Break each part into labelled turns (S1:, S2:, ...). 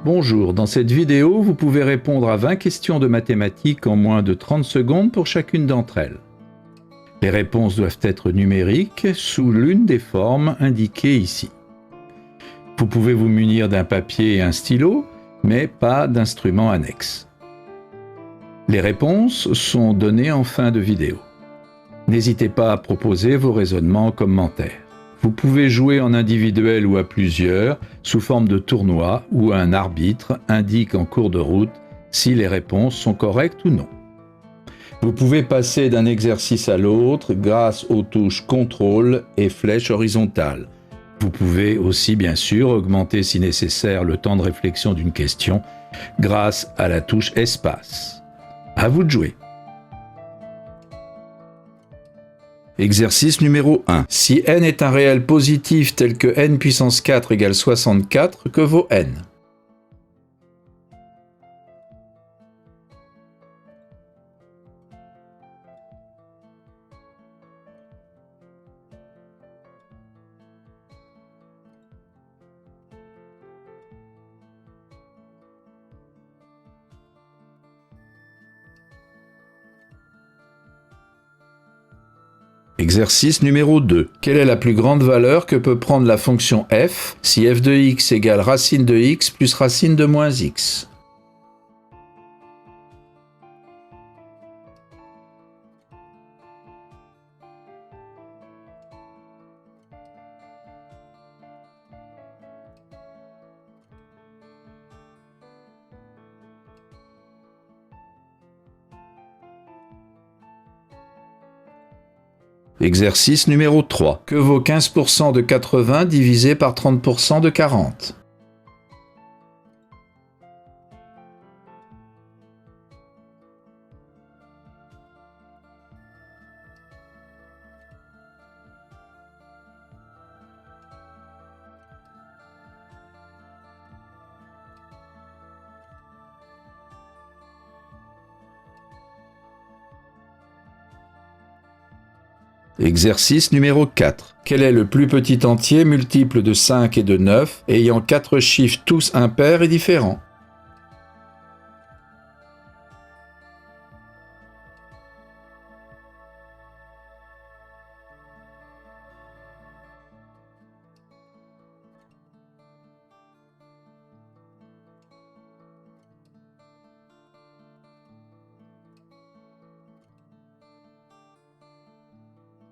S1: Bonjour, dans cette vidéo, vous pouvez répondre à 20 questions de mathématiques en moins de 30 secondes pour chacune d'entre elles. Les réponses doivent être numériques sous l'une des formes indiquées ici. Vous pouvez vous munir d'un papier et un stylo, mais pas d'instrument annexe. Les réponses sont données en fin de vidéo. N'hésitez pas à proposer vos raisonnements en commentaire. Vous pouvez jouer en individuel ou à plusieurs, sous forme de tournoi, où un arbitre indique en cours de route si les réponses sont correctes ou non. Vous pouvez passer d'un exercice à l'autre grâce aux touches contrôle et flèche horizontale. Vous pouvez aussi bien sûr augmenter si nécessaire le temps de réflexion d'une question grâce à la touche espace. À vous de jouer. Exercice numéro 1. Si n est un réel positif tel que n puissance 4 égale 64, que vaut n? Exercice numéro 2. Quelle est la plus grande valeur que peut prendre la fonction f si f de x égale racine de x plus racine de moins x? Exercice numéro 3. Que vaut 15% de 80 divisé par 30% de 40? Exercice numéro 4. Quel est le plus petit entier multiple de 5 et de 9 ayant 4 chiffres tous impairs et différents?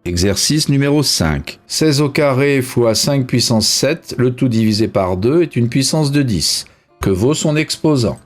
S1: Exercice numéro 5. 16 au carré fois 5 puissance 7, le tout divisé par 2 est une puissance de 10. Que vaut son exposant?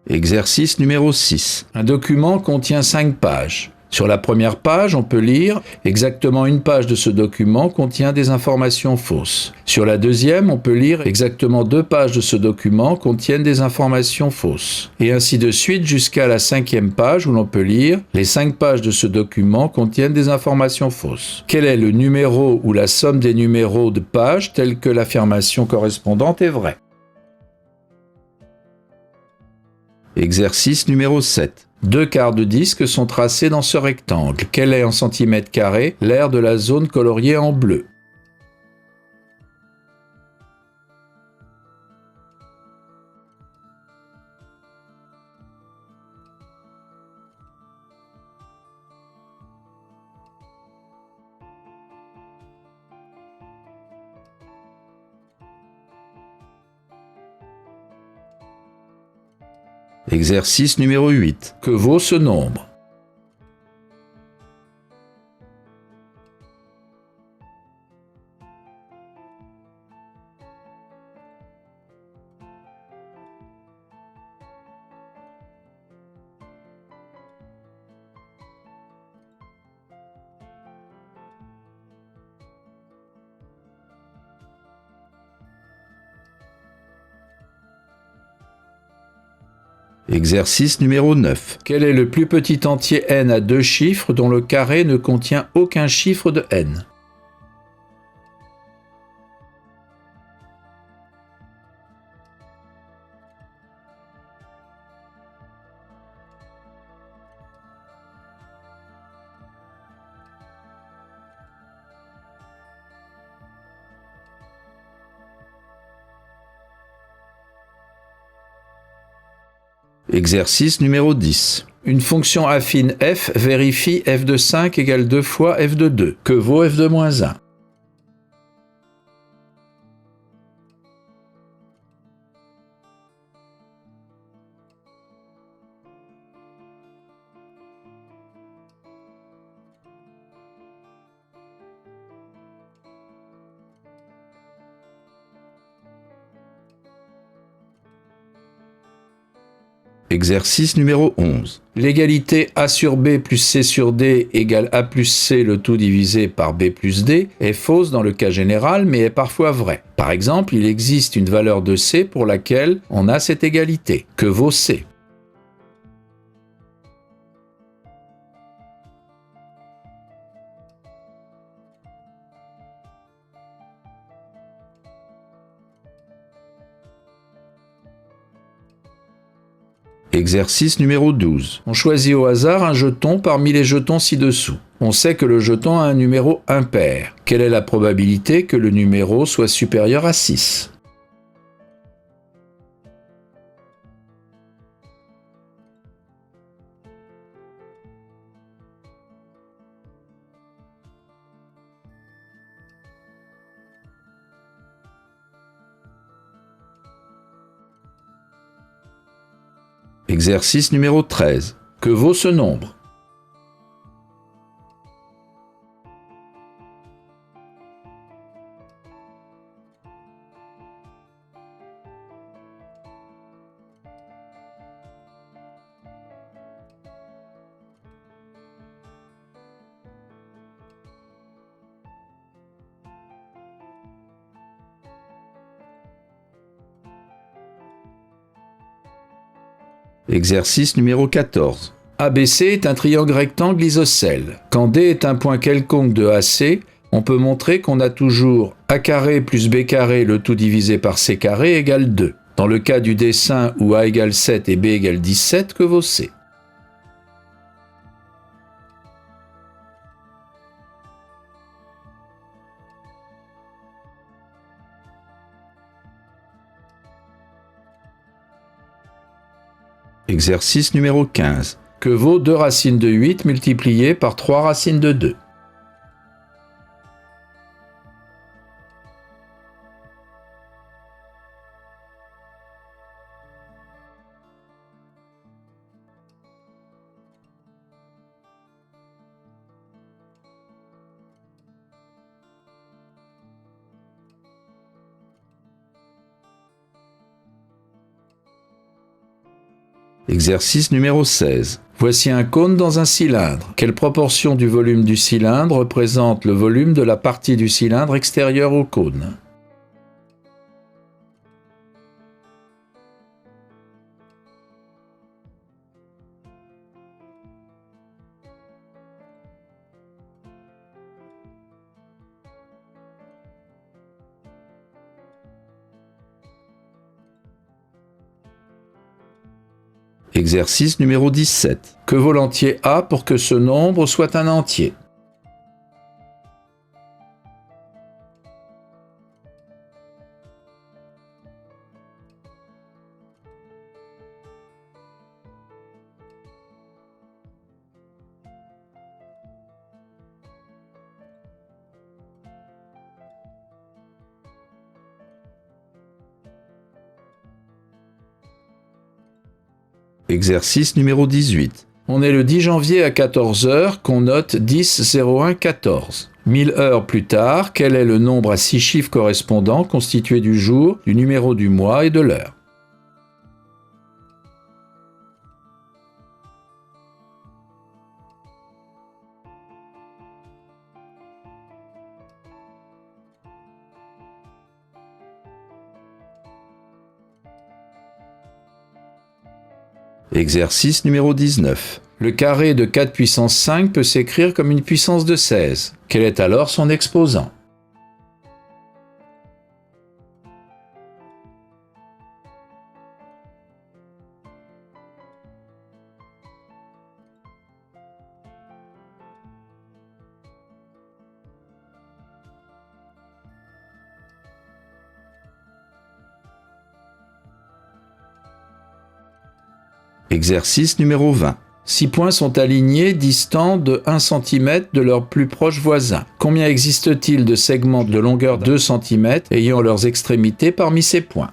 S1: Exercice numéro 6. Un document contient 5 pages. Sur la première page, on peut lire « Exactement une page de ce document contient des informations fausses ». Sur la deuxième, on peut lire « Exactement 2 pages de ce document contiennent des informations fausses ». Et ainsi de suite jusqu'à la 5e page où l'on peut lire « Les 5 pages de ce document contiennent des informations fausses ». Quel est le numéro ou la somme des numéros de pages tels que l'affirmation correspondante est vraie? Exercice numéro 7. 2 quarts de disque sont tracés dans ce rectangle. Quel est en centimètres carrés l'aire de la zone coloriée en bleu? Exercice numéro 8. Que vaut ce nombre? Exercice numéro 9. Quel est le plus petit entier n à 2 chiffres dont le carré ne contient aucun chiffre de n? Exercice numéro 10. Une fonction affine f vérifie f de 5 égale 2 fois f de 2. Que vaut f de moins 1? Exercice numéro 11. L'égalité A sur B plus C sur D égale A plus C le tout divisé par B plus D est fausse dans le cas général mais est parfois vraie. Par exemple, il existe une valeur de C pour laquelle on a cette égalité. Que vaut C? Exercice numéro 12. On choisit au hasard un jeton parmi les jetons ci-dessous. On sait que le jeton a un numéro impair. Quelle est la probabilité que le numéro soit supérieur à 6? Exercice numéro 13. Que vaut ce nombre? Exercice numéro 14. ABC est un triangle rectangle isocèle. Quand D est un point quelconque de AC, on peut montrer qu'on a toujours A carré plus B carré le tout divisé par C carré égale 2. Dans le cas du dessin où A égale 7 et B égale 17, que vaut C? Exercice numéro 15. Que vaut 2 racines de 8 multipliées par 3 racines de 2? Exercice numéro 16. Voici un cône dans un cylindre. Quelle proportion du volume du cylindre représente le volume de la partie du cylindre extérieure au cône? Exercice numéro 17. Que vaut l'entier A pour que ce nombre soit un entier? Exercice numéro 18. On est le 10 janvier à 14 h qu'on note 10-01-14. 1000 heures plus tard, quel est le nombre à 6 chiffres correspondant constitué du jour, du numéro du mois et de l'heure? Exercice numéro 19. Le carré de 4 puissance 5 peut s'écrire comme une puissance de 16. Quel est alors son exposant? Exercice numéro 20. 6 points sont alignés distants de 1 cm de leur plus proche voisin. Combien existe-t-il de segments de longueur 2 cm ayant leurs extrémités parmi ces points ?